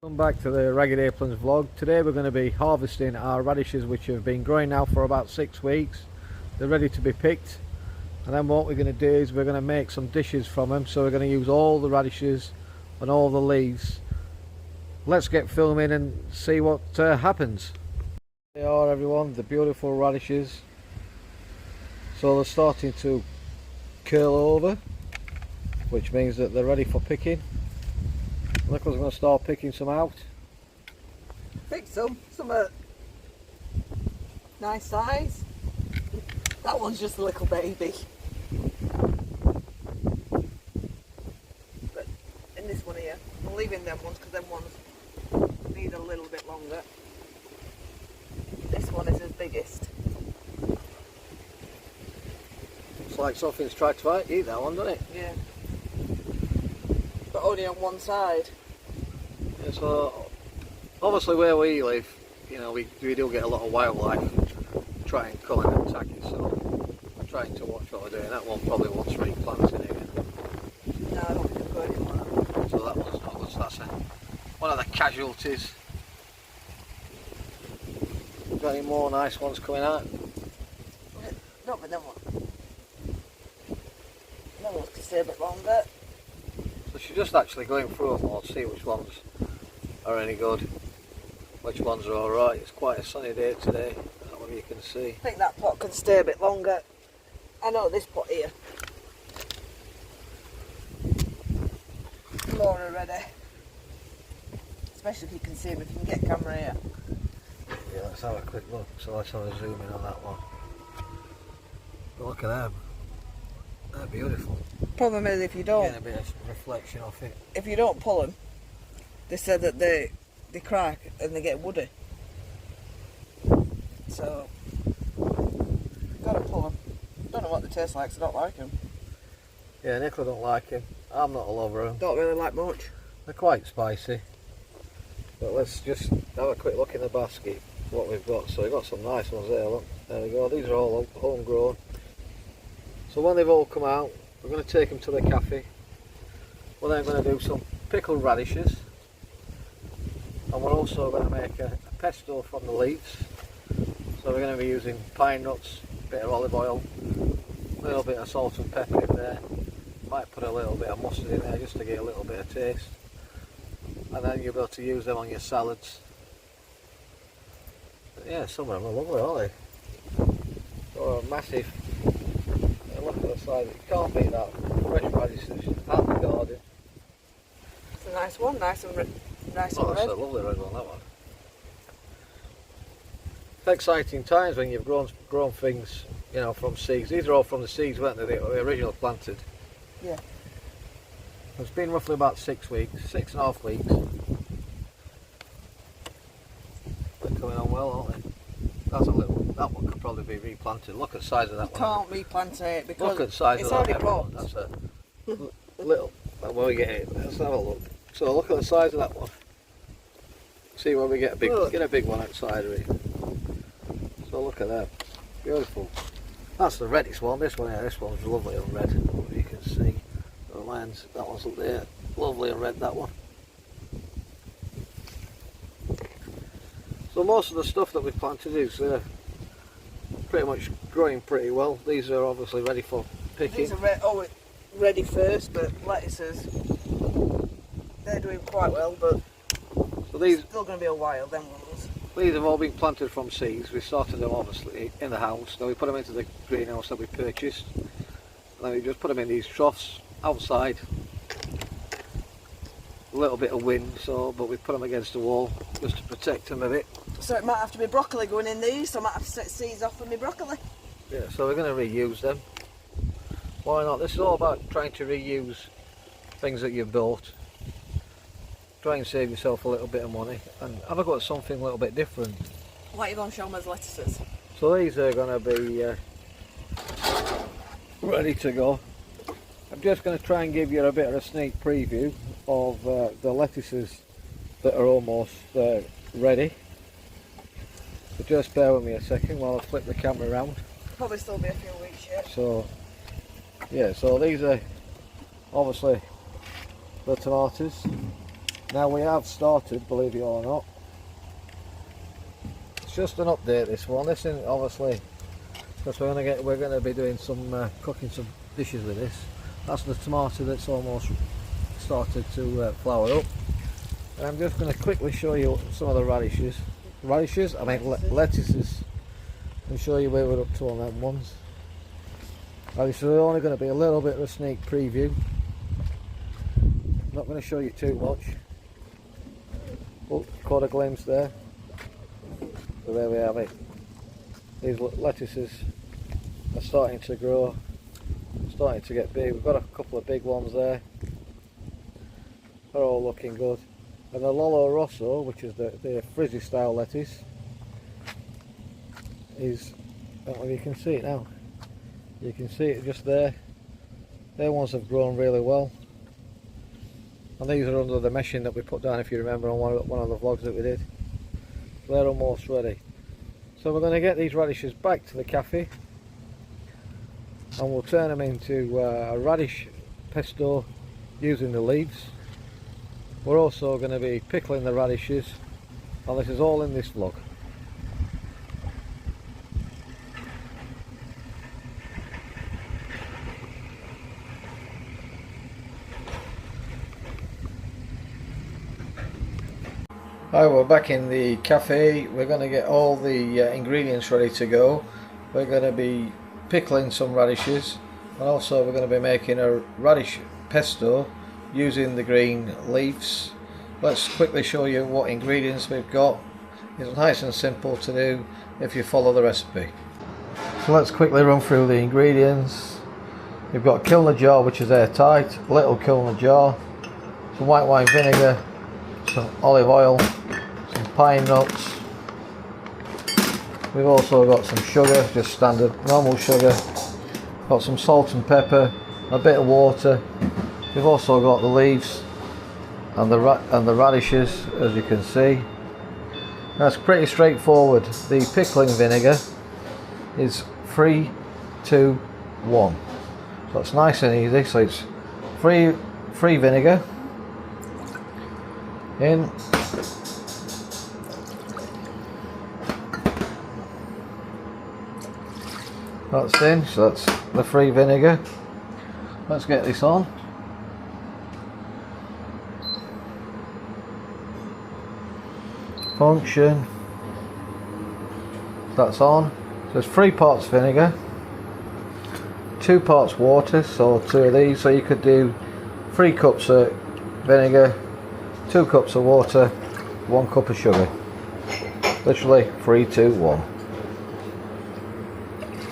Welcome back to the Ragged Aprons vlog. Today we're going to be harvesting our radishes, which have been growing now for about 6 weeks. They're ready to be picked, and then what we're going to do is we're going to make some dishes from them. So we're going to use all the radishes and all the leaves. Let's get filming and see what happens. There they are, everyone, the beautiful radishes. So they're starting to curl over, which means that they're ready for picking. Nicole's going to start picking some out. Pick some are nice size. That one's just a little baby. But in this one here, I'm leaving them ones because them ones need a little bit longer. This one is his biggest. Looks like something's tried to eat that one, doesn't it? Yeah. But only on one side. Yeah, so obviously where we live, you know, we do get a lot of wildlife try and come and attack it, so I'm trying to watch what we're doing. That one probably wants replanting again. No, I don't think I'm going anymore. So that one's not good, so that's one of the casualties. Got any more nice ones coming out? Not with them one. Them ones can stay a bit longer. So she's just actually going through them all to see which ones are any good, which ones are alright. It's quite a sunny day today, I don't know whether you can see. I think that pot can stay a bit longer. I know this pot here. More are ready. Especially if you can see them, if you can get camera here. Yeah, let's have a quick look. So let's have a zoom in on that one. But look at them. They're beautiful. Problem is if you Get don't, a bit of reflection off it. if you don't pull them, they said that they crack and they get woody. So, gotta pull them. Don't know what they taste like, so I don't like them. Yeah, Nicola don't like them. I'm not all over them. Don't really like much. They're quite spicy. But let's just have a quick look in the basket, what we've got. So we've got some nice ones there, look. There we go. These are all homegrown. So when they've all come out, we're going to take them to the cafe. We're then going to do some pickled radishes. And we're also going to make a pesto from the leaves. So we're going to be using pine nuts, a bit of olive oil, a little bit of salt and pepper in there. Might put a little bit of mustard in there just to get a little bit of taste. And then you'll be able to use them on your salads. But yeah, some of them are lovely, aren't they? So massive. Look at the size. You can't beat that. Fresh radishes out the garden. It's a nice one, nice and nice Oh, and that's red. a lovely red one, that one. Exciting times when you've grown things, you know, from seeds. These are all from the seeds, weren't they? They were originally planted. Yeah. It's been roughly about 6 weeks, 6.5 weeks. They're coming on well, aren't they? That's a little. That one could probably be replanted. Look at the size of that You one. can't replant it because Look at the size it's of that already one. popped. That's a little. When we get it, let's have a look. So look at the size of that one. See when we get a big, Look. get a big one outside of it. So look at that, beautiful. That's the reddish one. This one here, this one's lovely and red. You can see the lines. That one's up there, lovely and red. That one. So most of the stuff that we've planted is pretty much growing pretty well. These are obviously ready for picking. These are ready first, but lettuces, they're doing quite well, but So these it's still going to be a while, them ones. These have all been planted from seeds. We started them obviously in the house, then we put them into the greenhouse that we purchased, and then we just put them in these troughs outside. A little bit of wind, but we put them against the wall just to protect them a bit. So it might have to be broccoli going in these, so I might have to set seeds off for my broccoli. Yeah, so we're going to reuse them. Why not? This is all about trying to reuse things that you've bought. Try and save yourself a little bit of money and have a go at something a little bit different. What are you going to show me as lettuces? So these are going to be ready to go. I'm just going to try and give you a bit of a sneak preview of the lettuces that are almost ready. So just bear with me a second while I flip the camera around. Probably still be a few weeks yet. So yeah, so these are obviously the tomatoes. Now we have started, believe it or not. It's just an update, this one. This isn't obviously, because we're gonna be doing some cooking some dishes with this. That's the tomato that's almost started to flower up. And I'm just going to quickly show you some of the radishes. I mean lettuces, and show you where we're up to on them ones. This is only going to be a little bit of a sneak preview. Not going to show you too much. Oh, caught a glimpse there. So there we have it. These lettuces are starting to grow, starting to get big. We've got a couple of big ones there. They're all looking good. And the Lolo Rosso, which is the frizzy style lettuce, is, I don't know if you can see it now. You can see it just there. Their ones have grown really well. And these are under the meshing that we put down, if you remember, on one of the vlogs that we did. So they're almost ready. So we're going to get these radishes back to the cafe, and we'll turn them into a radish pesto using the leaves. We're also going to be pickling the radishes, and this is all in this vlog. Right, we're back in the cafe. We're going to get all the ingredients ready to go. We're going to be pickling some radishes, and also we're going to be making a radish pesto using the green leaves. Let's quickly show you what ingredients we've got. It's nice and simple to do if you follow the recipe. So let's quickly run through the ingredients. We've got a Kilner jar, which is airtight, a little Kilner jar, some white wine vinegar, some olive oil, some pine nuts. We've also got some sugar, just standard normal sugar. Got some salt and pepper, a bit of water. We've also got the leaves and the radishes, as you can see. That's pretty straightforward. The pickling vinegar is 3, 2, 1. So it's nice and easy. So it's free vinegar in. That's in, so that's the free vinegar. Let's get this on. Function. That's on. So there's 3 parts vinegar, 2 parts water, so 2 of these. So you could do 3 cups of vinegar, 2 cups of water, 1 cup of sugar. Literally 3, 2, 1.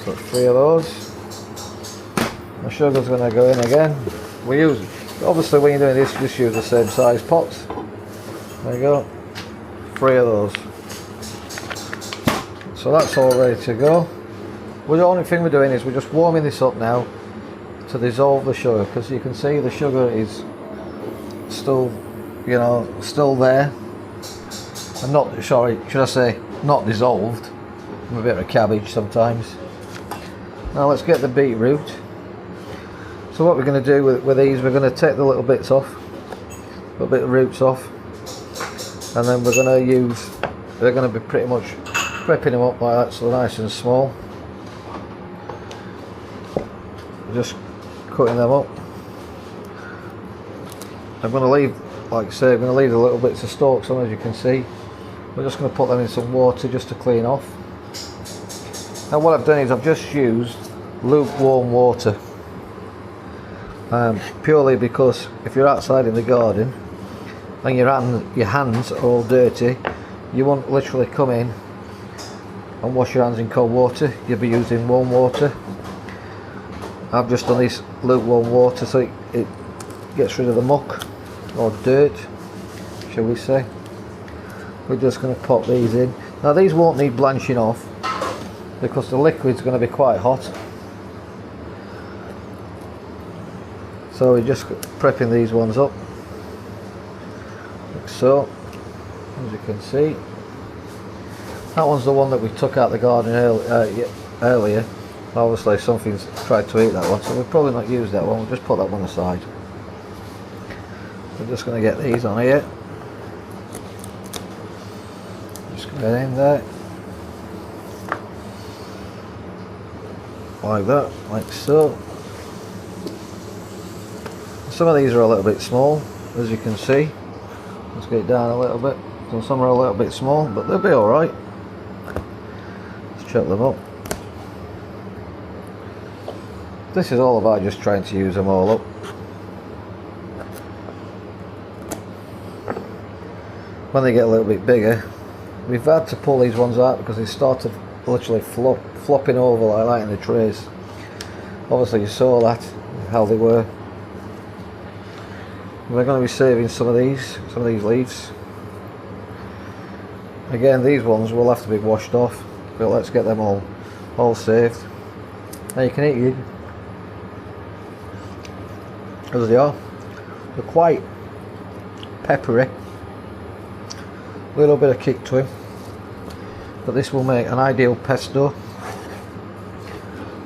So 3 of those. The sugar's going to go in again. We use, obviously when you're doing this, just use the same size pots. There you go. 3 of those. So that's all ready to go. Well, the only thing we're doing is we're just warming this up now to dissolve the sugar, because you can see the sugar is still, you know, still there, and not, sorry, should I say, not dissolved. I'm a bit of a cabbage sometimes. Now let's get the beetroot. So what we're going to do with these, we're going to take the little bits off, a little bit of roots off, and then we're going to use, they're going to be pretty much prepping them up like that, so they're nice and small. Just cutting them up. I'm going to leave, like I say, I'm going to leave the little bits of stalks on, as you can see. We're just going to put them in some water just to clean off. Now what I've done is I've just used lukewarm water, purely because if you're outside in the garden and your hands are all dirty, you won't literally come in and wash your hands in cold water. You'll be using warm water. I've just done this lukewarm water so it gets rid of the muck or dirt, shall we say. We're just going to pop these in. Now these won't need blanching off because the liquid's going to be quite hot. So we're just prepping these ones up, like so, as you can see. That one's the one that we took out the garden earlier. Obviously something's tried to eat that one, so we'll probably not use that one, we'll just put that one aside. We're just going to get these on here. Just get in there. Like that, like so. Some of these are a little bit small, as you can see. Let's get it down a little bit. So some are a little bit small, but they'll be alright. Let's chop them up. This is all about just trying to use them all up. When they get a little bit bigger, we've had to pull these ones out because they started literally flopping over like that in the trays. Obviously you saw that, how they were. We're going to be saving some of these leaves. Again, these ones will have to be washed off, but let's get them all saved. Now you can eat it as they are. They're quite peppery, a little bit of kick to him, but this will make an ideal pesto.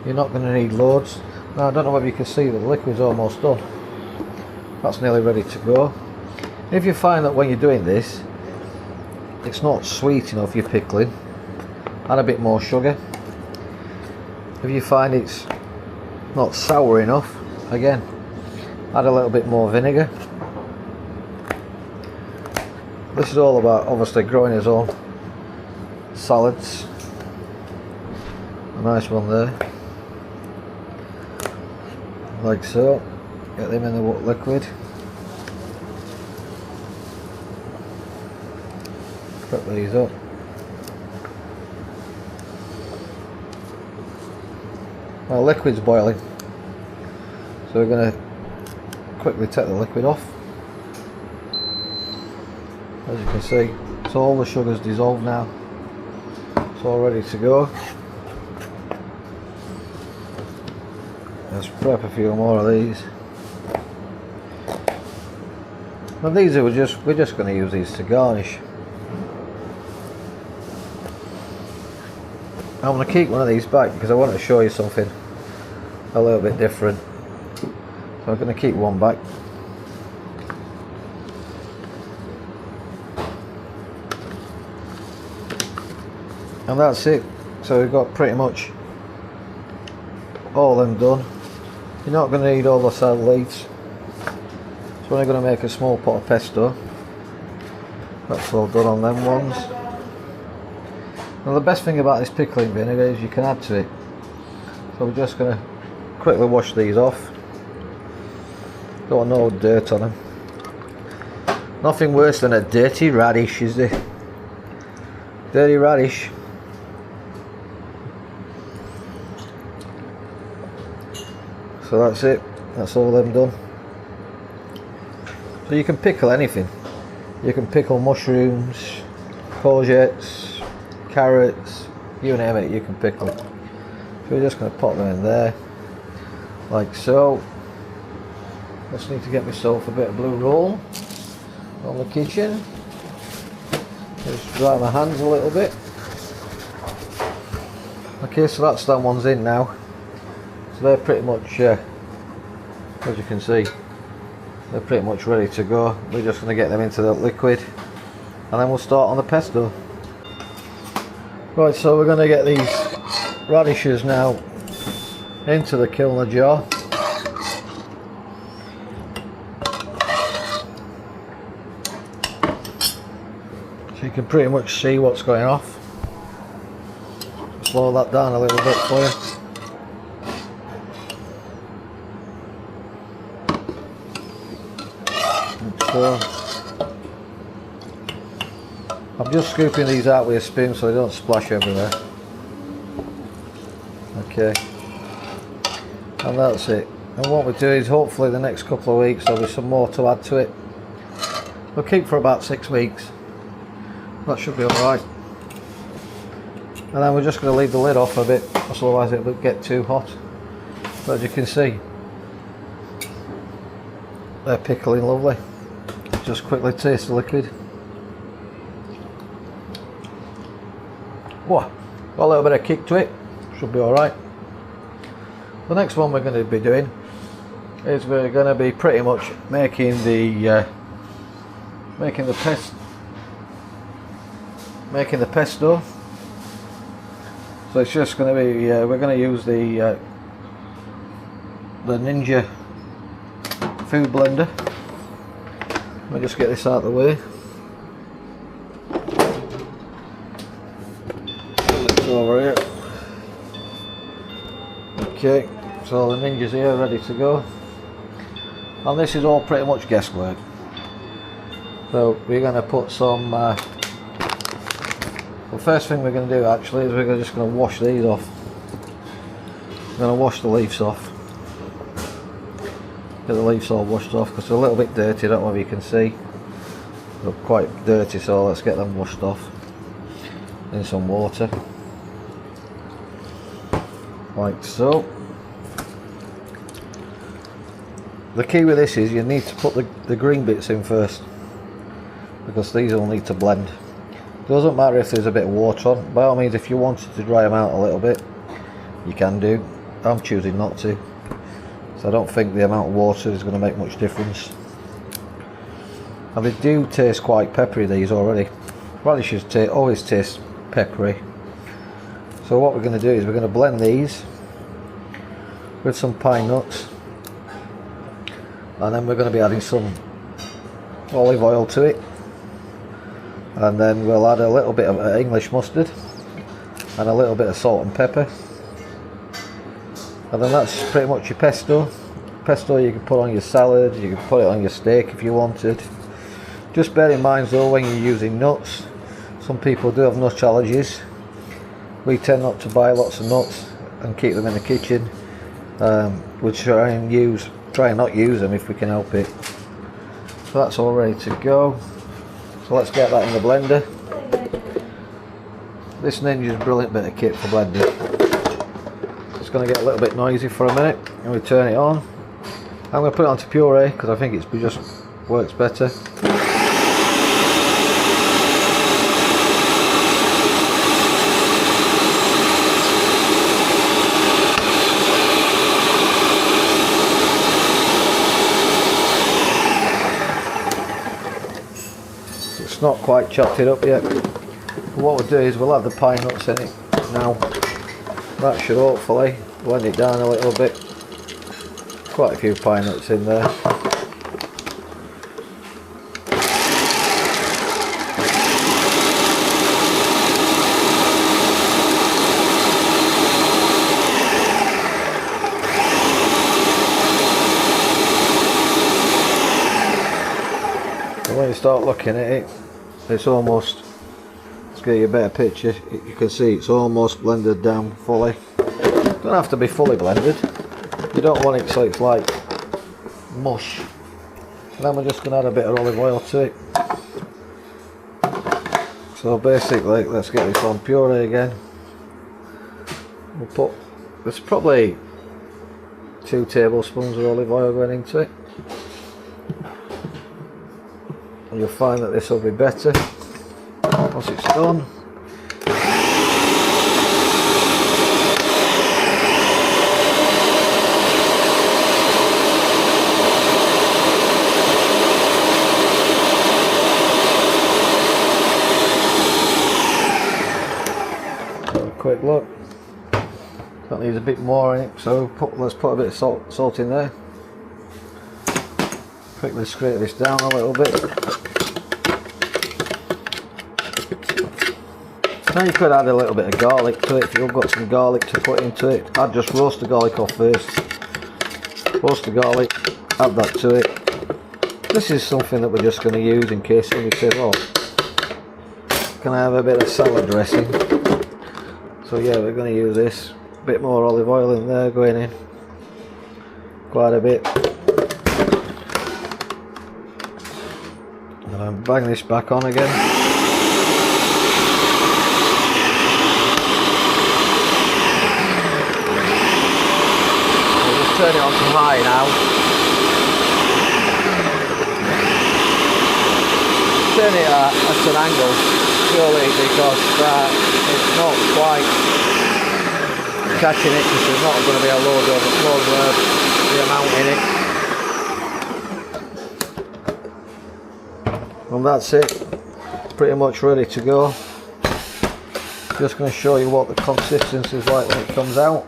You're not going to need loads. Now I don't know whether you can see that the liquid's almost done. That's nearly ready to go. If you find that when you're doing this it's not sweet enough, you're pickling, add a bit more sugar. If you find it's not sour enough, again add a little bit more vinegar. This is all about obviously growing his own salads. A nice one there, like so. Get them in the liquid. Put these up. Now liquid's boiling, so we're going to quickly take the liquid off. As you can see, so all the sugar's dissolved now. It's all ready to go. Let's prep a few more of these. And these are we're just going to use these to garnish. I'm going to keep one of these back because I want to show you something a little bit different. So I'm going to keep one back. And that's it. So we've got pretty much all them done. You're not going to need all the salad leaves. So we're going to make a small pot of pesto. That's all done on them ones. Now the best thing about this pickling vinegar is you can add to it. So we're just going to quickly wash these off. Don't want no dirt on them. Nothing worse than a dirty radish, is there? Dirty radish. So that's it. That's all them done. So you can pickle anything. You can pickle mushrooms, courgettes, carrots, you name it, you can pickle. So we're just going to pop them in there, like so. Just need to get myself a bit of blue roll from the kitchen. Just dry my hands a little bit. Okay, so that's that one's in now. So they're pretty much, as you can see, they're pretty much ready to go. We're just going to get them into the liquid and then we'll start on the pesto. Right, so we're going to get these radishes now into the kilner jar. So you can pretty much see what's going off. Slow that down a little bit for you. So I'm just scooping these out with a spoon so they don't splash everywhere. Okay, and that's it. And what we do is hopefully the next couple of weeks there'll be some more to add to it. We'll keep for about 6 weeks. That should be alright. And then we're just going to leave the lid off a bit, otherwise it will get too hot. But as you can see, they're pickling lovely. Just quickly taste the liquid. Whoa, got a little bit of kick to it. Should be alright. The next one we're going to be doing is we're going to be pretty much making the making the pesto. So it's just going to be, we're going to use the Ninja food blender. Let me just get this out of the way. It's over here. Okay, so the Ninja's here ready to go. And this is all pretty much guesswork. So we're going to put some, the first thing we're going to do actually is we're just going to wash these off. We're going to wash the leaves off. Get the leaves all washed off because they're a little bit dirty, I don't know if you can see. They're quite dirty, so let's get them washed off in some water. Like so. The key with this is you need to put the green bits in first, because these will need to blend. It doesn't matter if there's a bit of water on. By all means, if you wanted to dry them out a little bit, you can do. I'm choosing not to. So I don't think the amount of water is going to make much difference. And they do taste quite peppery, these already. Radishes always taste peppery. So what we're going to do is we're going to blend these with some pine nuts. And then we're going to be adding some olive oil to it. And then we'll add a little bit of English mustard and a little bit of salt and pepper. And then that's pretty much your pesto. Pesto you can put on your salad, you can put it on your steak if you wanted. Just bear in mind though, when you're using nuts, some people do have nut allergies. We tend not to buy lots of nuts and keep them in the kitchen. We try and not use them if we can help it. So that's all ready to go. So let's get that in the blender. This Ninja is a brilliant bit of kit for blending. It's going to get a little bit noisy for a minute and we turn it on. I'm going to put it onto puree because I think it just works better. It's not quite chopped it up yet. But what we'll do is we'll add the pine nuts in it now. That should hopefully blend it down a little bit. Quite a few pine nuts in there. And when you start looking at it, it's almost, let's get you a better picture, you can see it's almost blended down fully. Don't have to be fully blended. You don't want it so it's like mush. And then we're just going to add a bit of olive oil to it. So basically, let's get this on puree again. We'll put, there's probably 2 tablespoons of olive oil going into it. And you'll find that this will be better once it's done. Quick look, that needs a bit more in it, so let's put a bit of salt in there. Quickly scrape this down a little bit. Now you could add a little bit of garlic to it if you've got some garlic to put into it. I'd just roast the garlic off first. Roast the garlic, add that to it. This is something that we're just going to use in case somebody says, oh, can I have a bit of salad dressing? So yeah, we're going to use this. A bit more olive oil in there going in. Quite a bit. And I'm bang this back on again. We'll just turn it on to high now. Turn it at an angle. Purely because it's not quite catching it, because there's not going to be a load of the amount in it. And that's it, pretty much ready to go. Just going to show you what the consistency is like when it comes out.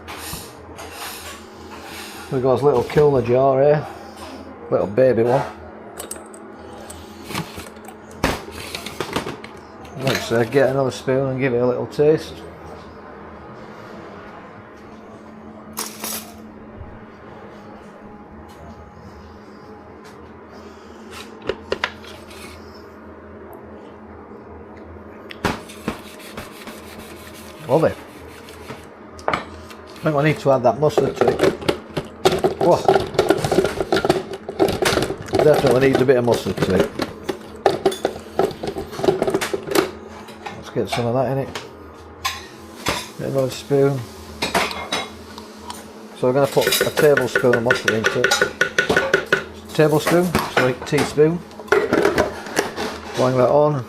We've got this little kilner jar here, little baby one. Let's get another spoon and give it a little taste. Lovely. I think I need to add that mustard to it. Whoa. Definitely needs a bit of mustard to it. Let's get some of that in it. Get another spoon. So we're going to put a tablespoon of mustard into it. Tablespoon, sorry, teaspoon. Pouring that on.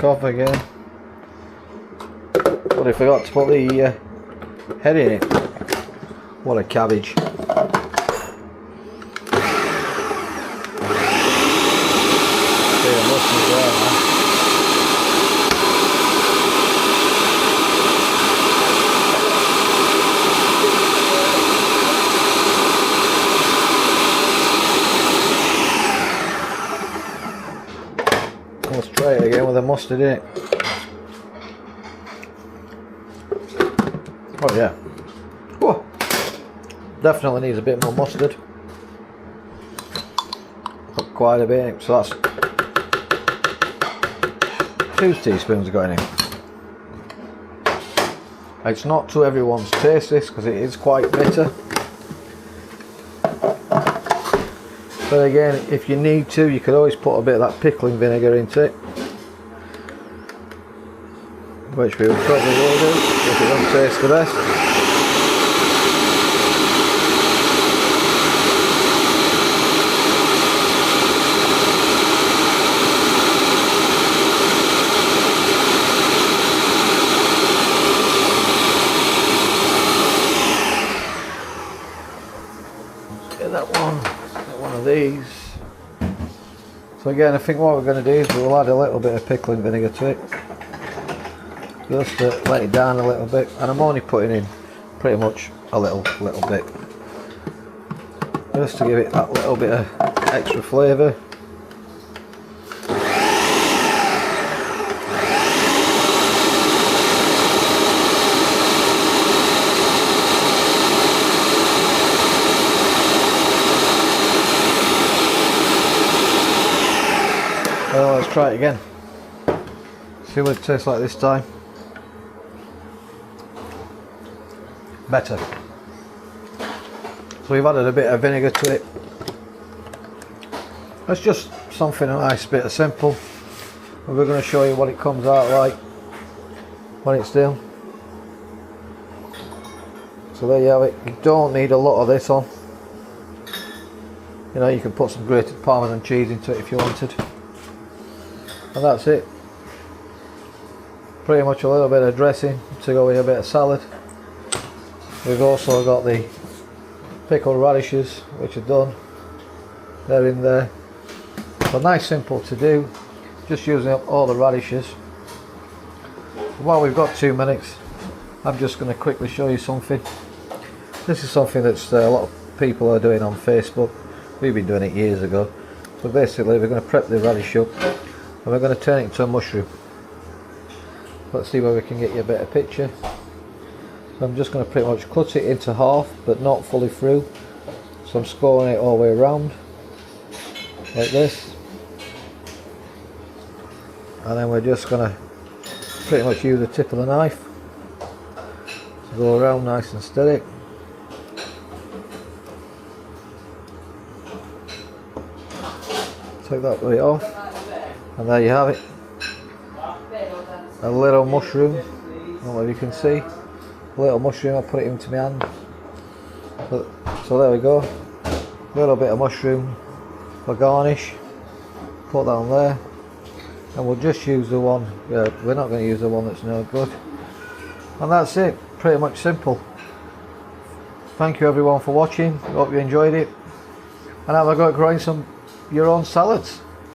Off again, but I forgot to put the head in it. What a cabbage. Let's try it again with the mustard in it. Oh yeah. Whoa. Definitely needs a bit more mustard. Put quite a bit in it, so that's 2 teaspoons of going in. It's not to everyone's taste this, because it is quite bitter. But again, if you need to, you could always put a bit of that pickling vinegar into it, which we probably will do if it doesn't taste the best. Let's get that one. One of these. So again, I think what we're going to do is we'll add a little bit of pickling vinegar to it, just to let it down a little bit, and I'm only putting in pretty much a little bit, just to give it that little bit of extra flavour. Well, let's try it again. See what it tastes like this time. Better. So we've added a bit of vinegar to it. That's just something nice, bit of simple. And we're going to show you what it comes out like when it's done. So there you have it. You don't need a lot of this on. You know, you can put some grated Parmesan cheese into it if you wanted. And that's it. Pretty much a little bit of dressing to go with a bit of salad. We've also got the pickled radishes, which are done. They're in there. So nice, simple to do. Just using up all the radishes. While we've got 2 minutes, I'm just going to quickly show you something. This is something that's a lot of people are doing on Facebook. We've been doing it years ago. So basically, we're going to prep the radish up, and we're going to turn it into a mushroom. Let's see where we can get you a better picture. So I'm just going to pretty much cut it into half, but not fully through. So I'm scoring it all the way around, like this. And then we're just going to pretty much use the tip of the knife to go around nice and steady. Take that bit off, and there you have it. A little mushroom. I don't know if you can see. A little mushroom. I put it into my hand. So there we go. A little bit of mushroom for garnish. Put that on there. and we'll just use the one, we're not going to use the one that's no good. And that's it, pretty much simple. Thank you everyone for watching, hope you enjoyed it, and have a go at growing some your own salads.